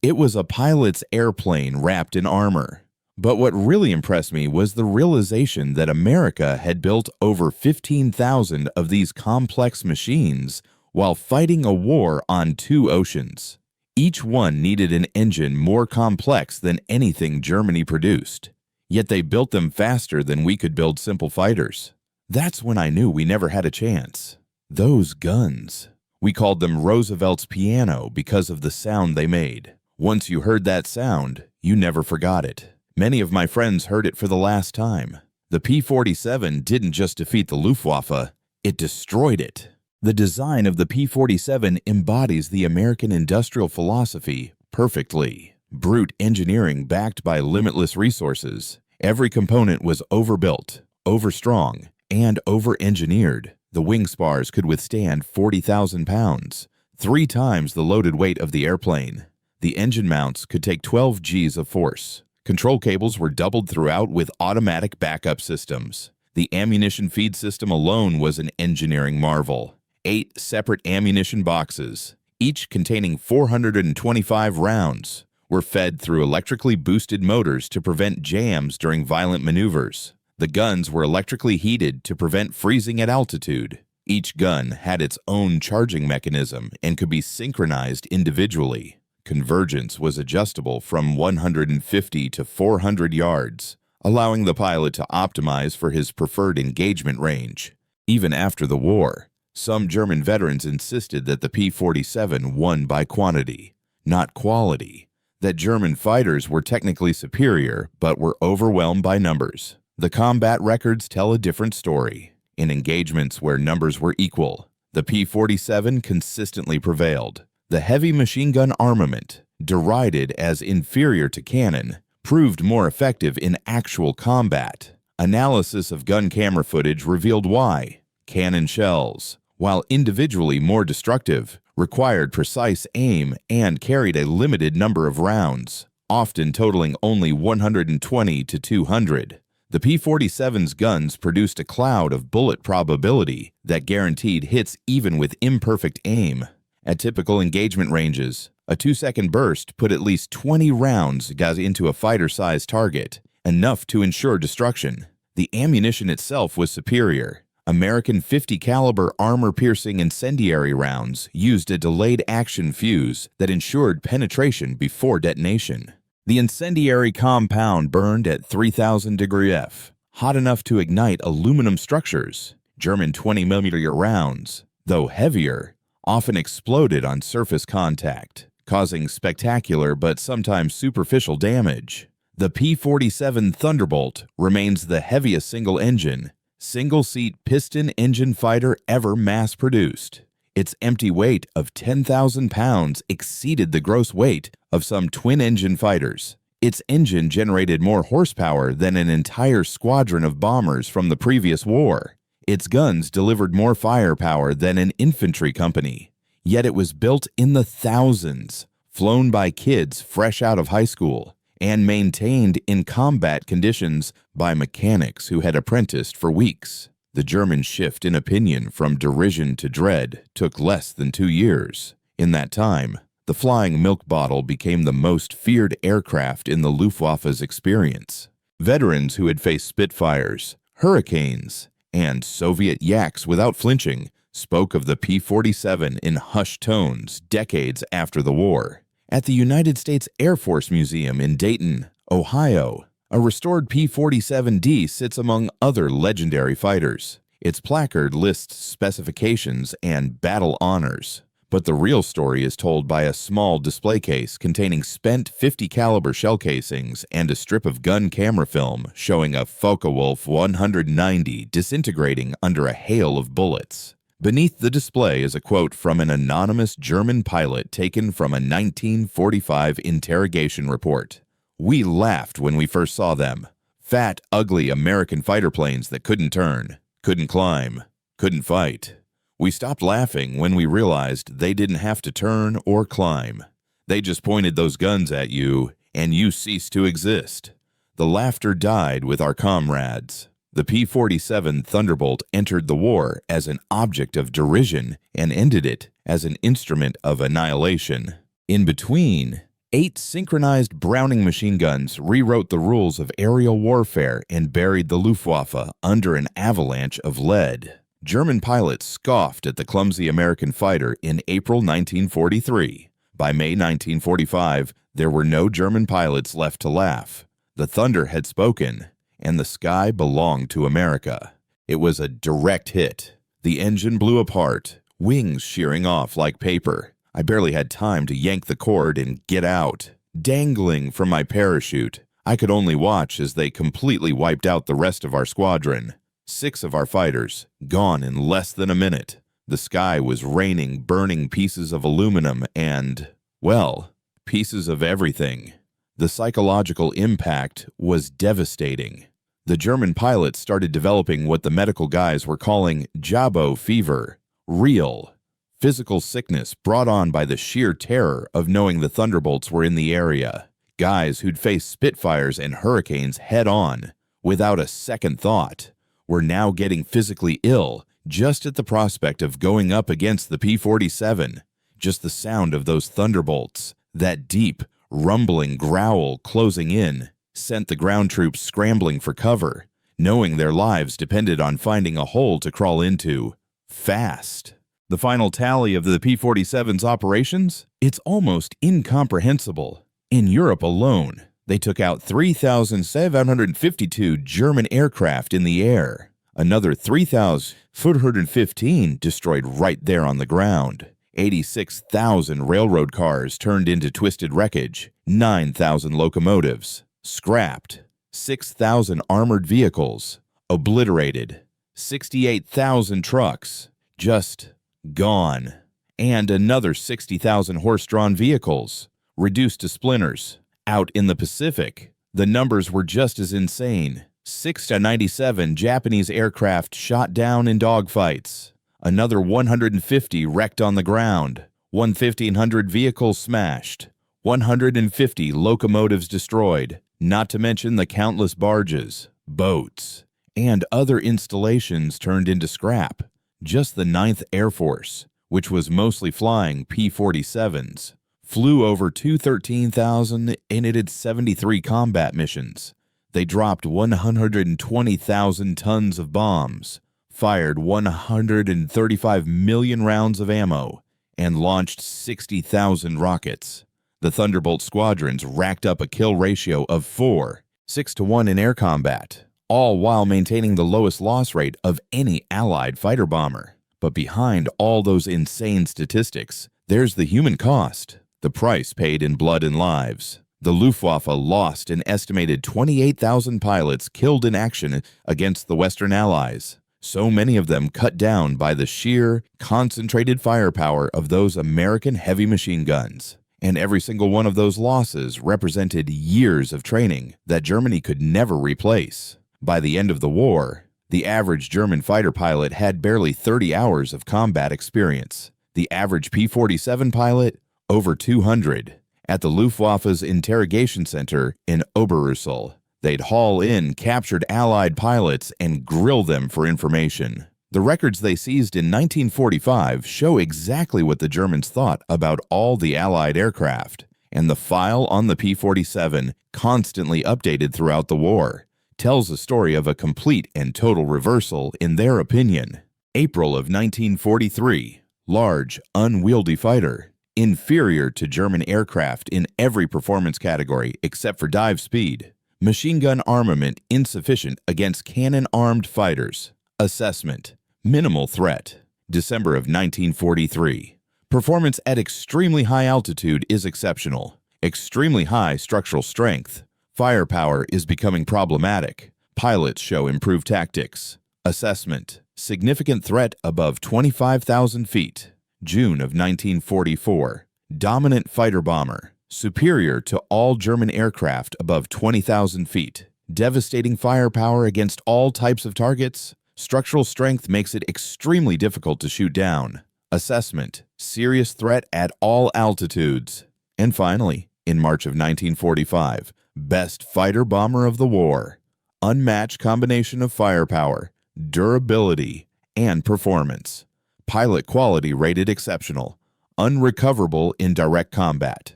It was a pilot's airplane wrapped in armor. But what really impressed me was the realization that America had built over 15,000 of these complex machines while fighting a war on 2 oceans. Each one needed an engine more complex than anything Germany produced. Yet they built them faster than we could build simple fighters. That's when I knew we never had a chance. Those guns. We called them Roosevelt's piano because of the sound they made. Once you heard that sound, you never forgot it. Many of my friends heard it for the last time. The P-47 didn't just defeat the Luftwaffe, it destroyed it. The design of the P-47 embodies the American industrial philosophy perfectly. Brute engineering backed by limitless resources. Every component was overbuilt, overstrong, and over-engineered. The wing spars could withstand 40,000 pounds, 3 times the loaded weight of the airplane. The engine mounts could take 12 Gs of force. Control cables were doubled throughout with automatic backup systems. The ammunition feed system alone was an engineering marvel. 8 separate ammunition boxes, each containing 425 rounds, were fed through electrically boosted motors to prevent jams during violent maneuvers. The guns were electrically heated to prevent freezing at altitude. Each gun had its own charging mechanism and could be synchronized individually. Convergence was adjustable from 150 to 400 yards, allowing the pilot to optimize for his preferred engagement range. Even after the war, some German veterans insisted that the P-47 won by quantity, not quality, that German fighters were technically superior but were overwhelmed by numbers. The combat records tell a different story. In engagements where numbers were equal, the P-47 consistently prevailed. The heavy machine gun armament, derided as inferior to cannon, proved more effective in actual combat. Analysis of gun camera footage revealed why. Cannon shells, while individually more destructive, required precise aim, and carried a limited number of rounds, often totaling only 120 to 200. The P-47's guns produced a cloud of bullet probability that guaranteed hits even with imperfect aim. At typical engagement ranges, a 2-second burst put at least 20 rounds into a fighter-sized target, enough to ensure destruction. The ammunition itself was superior. American 50 caliber armor-piercing incendiary rounds used a delayed action fuse that ensured penetration before detonation. The incendiary compound burned at 3000 degrees F, hot enough to ignite aluminum structures. German 20mm rounds, though heavier, often exploded on surface contact, causing spectacular but sometimes superficial damage. The P-47 Thunderbolt remains the heaviest single-engine, single-seat piston-engine fighter ever mass-produced. Its empty weight of 10,000 pounds exceeded the gross weight of some twin-engine fighters. Its engine generated more horsepower than an entire squadron of bombers from the previous war. Its guns delivered more firepower than an infantry company. Yet it was built in the thousands, flown by kids fresh out of high school, and maintained in combat conditions by mechanics who had apprenticed for weeks. The German shift in opinion from derision to dread took less than 2 years. In that time, the flying milk bottle became the most feared aircraft in the Luftwaffe's experience. Veterans who had faced Spitfires, Hurricanes, and Soviet Yaks without flinching spoke of the P-47 in hushed tones decades after the war. At the United States Air Force Museum in Dayton, Ohio, a restored P-47D sits among other legendary fighters. Its placard lists specifications and battle honors. But the real story is told by a small display case containing spent 50 caliber shell casings and a strip of gun camera film showing a Focke-Wulf 190 disintegrating under a hail of bullets. Beneath the display is a quote from an anonymous German pilot taken from a 1945 interrogation report. "We laughed when we first saw them. Fat, ugly American fighter planes that couldn't turn, couldn't climb, couldn't fight. We stopped laughing when we realized they didn't have to turn or climb. They just pointed those guns at you, and you ceased to exist." The laughter died with our comrades. The P-47 Thunderbolt entered the war as an object of derision and ended it as an instrument of annihilation. In between, 8 synchronized Browning machine guns rewrote the rules of aerial warfare and buried the Luftwaffe under an avalanche of lead. German pilots scoffed at the clumsy American fighter in April 1943. By May 1945, there were no German pilots left to laugh. The thunder had spoken, and the sky belonged to America. It was a direct hit. The engine blew apart, wings shearing off like paper. I barely had time to yank the cord and get out. Dangling from my parachute, I could only watch as they completely wiped out the rest of our squadron. 6 of our fighters, gone in less than a minute. The sky was raining burning pieces of aluminum and, well, pieces of everything. The psychological impact was devastating. The German pilots started developing what the medical guys were calling Jabo fever, real, physical sickness brought on by the sheer terror of knowing the Thunderbolts were in the area. Guys who'd faced Spitfires and Hurricanes head-on, without a second thought, were now getting physically ill just at the prospect of going up against the P-47. Just the sound of those Thunderbolts, that deep, rumbling growl closing in, sent the ground troops scrambling for cover, knowing their lives depended on finding a hole to crawl into, fast. The final tally of the P-47's operations? It's almost incomprehensible. In Europe alone, they took out 3,752 German aircraft in the air. Another 3,415 destroyed right there on the ground. 86,000 railroad cars turned into twisted wreckage. 9,000 locomotives scrapped. 6,000 armored vehicles obliterated. 68,000 trucks just gone. And another 60,000 horse-drawn vehicles reduced to splinters. Out in the Pacific, the numbers were just as insane. 6 to 97 Japanese aircraft shot down in dogfights. Another 150 wrecked on the ground. 1,500 vehicles smashed, 150 locomotives destroyed, not to mention the countless barges, boats, and other installations turned into scrap. Just the 9th Air Force, which was mostly flying P-47s, flew over 213,000 and it did 73 combat missions. They dropped 120,000 tons of bombs, fired 135 million rounds of ammo, and launched 60,000 rockets. The Thunderbolt squadrons racked up a kill ratio of 6-to-1 in air combat, all while maintaining the lowest loss rate of any Allied fighter bomber. But behind all those insane statistics, there's the human cost, the price paid in blood and lives. The Luftwaffe lost an estimated 28,000 pilots killed in action against the Western Allies, so many of them cut down by the sheer, concentrated firepower of those American heavy machine guns. And every single one of those losses represented years of training that Germany could never replace. By the end of the war, the average German fighter pilot had barely 30 hours of combat experience. The average P-47 pilot, over 200. At the Luftwaffe's interrogation center in Oberrussel, they'd haul in captured Allied pilots and grill them for information. The records they seized in 1945 show exactly what the Germans thought about all the Allied aircraft, and the file on the P-47, constantly updated throughout the war, tells a story of a complete and total reversal in their opinion. April of 1943, large, unwieldy fighter, inferior to German aircraft in every performance category except for dive speed. Machine gun armament insufficient against cannon-armed fighters. Assessment: minimal threat. December of 1943. Performance at extremely high altitude is exceptional. Extremely high structural strength. Firepower is becoming problematic. Pilots show improved tactics. Assessment: significant threat above 25,000 feet. June of 1944. Dominant fighter bomber. Superior to all German aircraft above 20,000 feet. Devastating firepower against all types of targets. Structural strength makes it extremely difficult to shoot down. Assessment: serious threat at all altitudes. And finally, in March of 1945, best fighter bomber of the war. Unmatched combination of firepower, durability, and performance. Pilot quality rated exceptional. Unrecoverable in direct combat.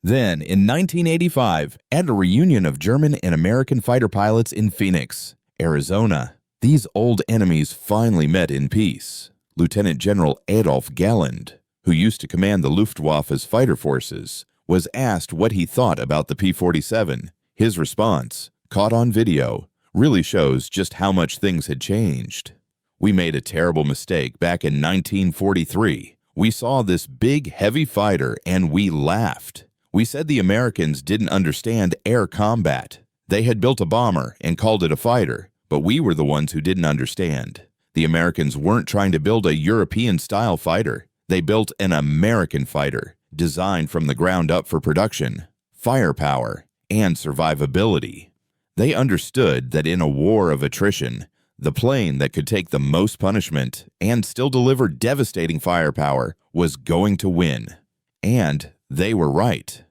Then, in 1985, at a reunion of German and American fighter pilots in Phoenix, Arizona, these old enemies finally met in peace. Lieutenant General Adolf Galland, who used to command the Luftwaffe's fighter forces, was asked what he thought about the P-47. His response, caught on video, really shows just how much things had changed. We made a terrible mistake back in 1943. We saw this big, heavy fighter and we laughed. We said the Americans didn't understand air combat. They had built a bomber and called it a fighter, but we were the ones who didn't understand. The Americans weren't trying to build a European-style fighter. They built an American fighter, designed from the ground up for production, firepower, and survivability. They understood that in a war of attrition, the plane that could take the most punishment and still deliver devastating firepower was going to win. And they were right.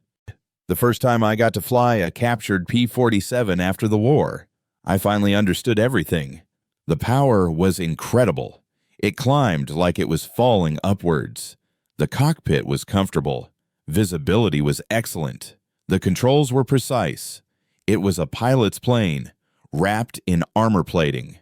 The first time I got to fly a captured P-47 after the war, I finally understood everything. The power was incredible. It climbed like it was falling upwards. The cockpit was comfortable. Visibility was excellent. The controls were precise. It was a pilot's plane, wrapped in armor plating.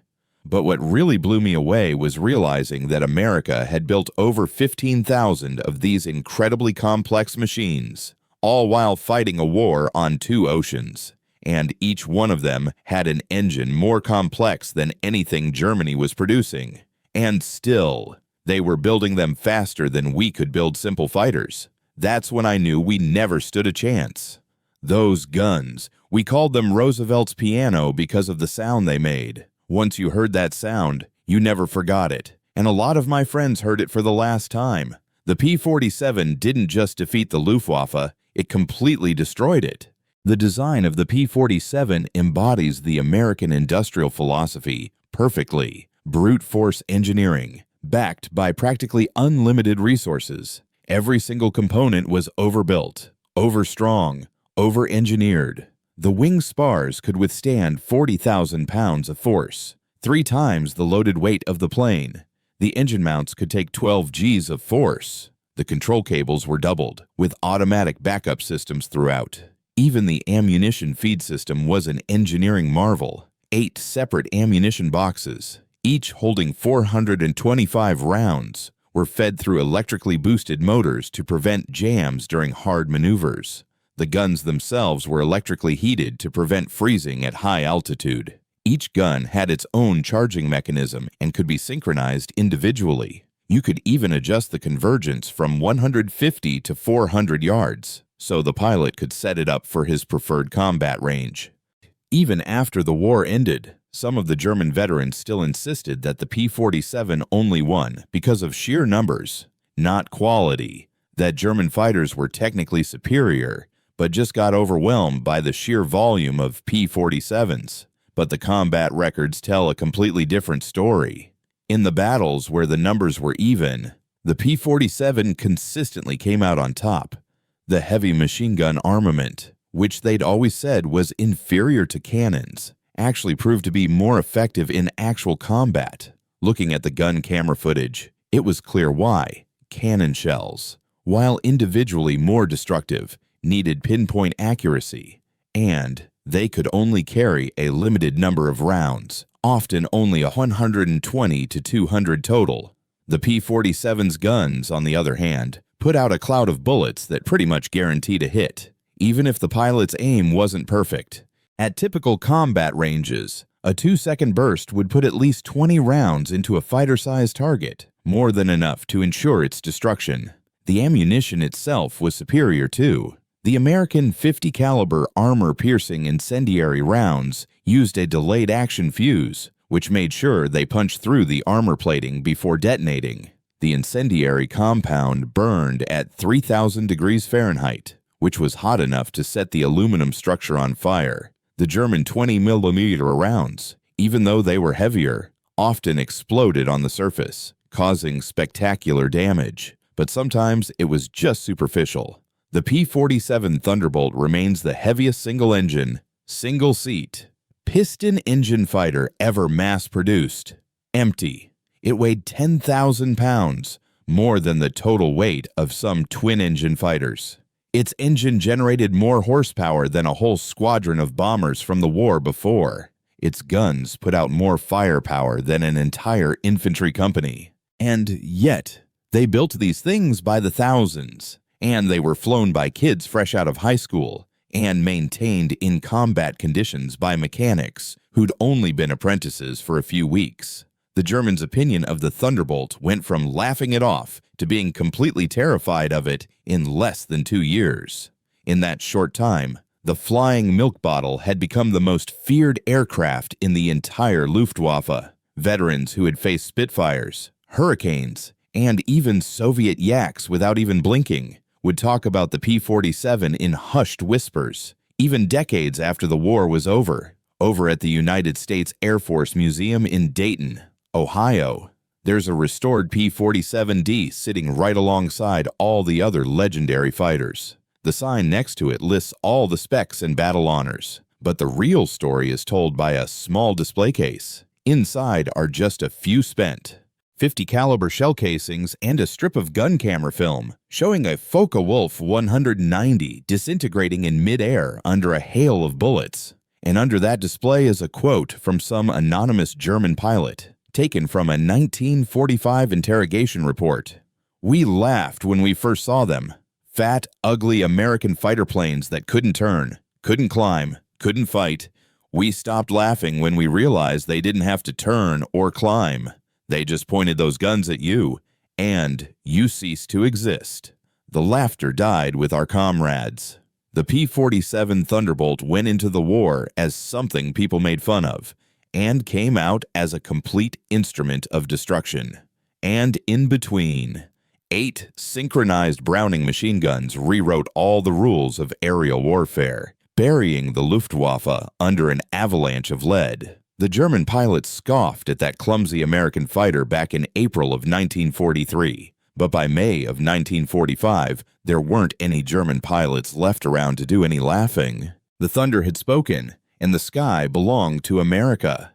But what really blew me away was realizing that America had built over 15,000 of these incredibly complex machines, all while fighting a war on 2 oceans. And each one of them had an engine more complex than anything Germany was producing. And still, they were building them faster than we could build simple fighters. That's when I knew we never stood a chance. Those guns, we called them Roosevelt's piano because of the sound they made. Once you heard that sound, you never forgot it. And a lot of my friends heard it for the last time. The P-47 didn't just defeat the Luftwaffe, it completely destroyed it. The design of the P-47 embodies the American industrial philosophy perfectly. Brute force engineering, backed by practically unlimited resources. Every single component was overbuilt, overstrong, over-engineered. The wing spars could withstand 40,000 pounds of force, 3 times the loaded weight of the plane. The engine mounts could take 12 Gs of force. The control cables were doubled, with automatic backup systems throughout. Even the ammunition feed system was an engineering marvel. 8 separate ammunition boxes, each holding 425 rounds, were fed through electrically boosted motors to prevent jams during hard maneuvers. The guns themselves were electrically heated to prevent freezing at high altitude. Each gun had its own charging mechanism and could be synchronized individually. You could even adjust the convergence from 150 to 400 yards, so the pilot could set it up for his preferred combat range. Even after the war ended, some of the German veterans still insisted that the P-47 only won because of sheer numbers, not quality, that German fighters were technically superior, but just got overwhelmed by the sheer volume of P-47s. But the combat records tell a completely different story. In the battles where the numbers were even, the P-47 consistently came out on top. The heavy machine gun armament, which they'd always said was inferior to cannons, actually proved to be more effective in actual combat. Looking at the gun camera footage, it was clear why. Cannon shells, while individually more destructive, needed pinpoint accuracy, and they could only carry a limited number of rounds, often only 120 to 200 total. The P-47's guns, on the other hand, put out a cloud of bullets that pretty much guaranteed a hit, even if the pilot's aim wasn't perfect. At typical combat ranges, a 2-second burst would put at least 20 rounds into a fighter-sized target, more than enough to ensure its destruction. The ammunition itself was superior too. The American 50 caliber armor-piercing incendiary rounds used a delayed action fuse, which made sure they punched through the armor plating before detonating. The incendiary compound burned at 3,000 degrees Fahrenheit, which was hot enough to set the aluminum structure on fire. The German 20mm rounds, even though they were heavier, often exploded on the surface, causing spectacular damage, but sometimes it was just superficial. The P-47 Thunderbolt remains the heaviest single-engine, single-seat, piston-engine fighter ever mass-produced. Empty. It weighed 10,000 pounds, more than the total weight of some twin-engine fighters. Its engine generated more horsepower than a whole squadron of bombers from the war before. Its guns put out more firepower than an entire infantry company. And yet, they built these things by the thousands. And they were flown by kids fresh out of high school and maintained in combat conditions by mechanics who'd only been apprentices for a few weeks. The Germans' opinion of the Thunderbolt went from laughing it off to being completely terrified of it in less than 2 years. In that short time, the flying milk bottle had become the most feared aircraft in the entire Luftwaffe. Veterans who had faced Spitfires, Hurricanes, and even Soviet Yaks without even blinking would talk about the P-47 in hushed whispers, even decades after the war was over. Over at the United States Air Force Museum in Dayton, Ohio, there's a restored P-47D sitting right alongside all the other legendary fighters. The sign next to it lists all the specs and battle honors, but the real story is told by a small display case. Inside are just a few spent 50 caliber shell casings and a strip of gun camera film showing a Focke-Wulf 190 disintegrating in midair under a hail of bullets. And under that display is a quote from some anonymous German pilot, taken from a 1945 interrogation report. "We laughed when we first saw them. Fat, ugly American fighter planes that couldn't turn, couldn't climb, couldn't fight. We stopped laughing when we realized they didn't have to turn or climb. They just pointed those guns at you, and you ceased to exist." The laughter died with our comrades. The P-47 Thunderbolt went into the war as something people made fun of, and came out as a complete instrument of destruction. And in between, 8 synchronized Browning machine guns rewrote all the rules of aerial warfare, burying the Luftwaffe under an avalanche of lead. The German pilots scoffed at that clumsy American fighter back in April of 1943, But by May of 1945, there weren't any German pilots left around to do any laughing. The Thunder had spoken, and the sky belonged to America.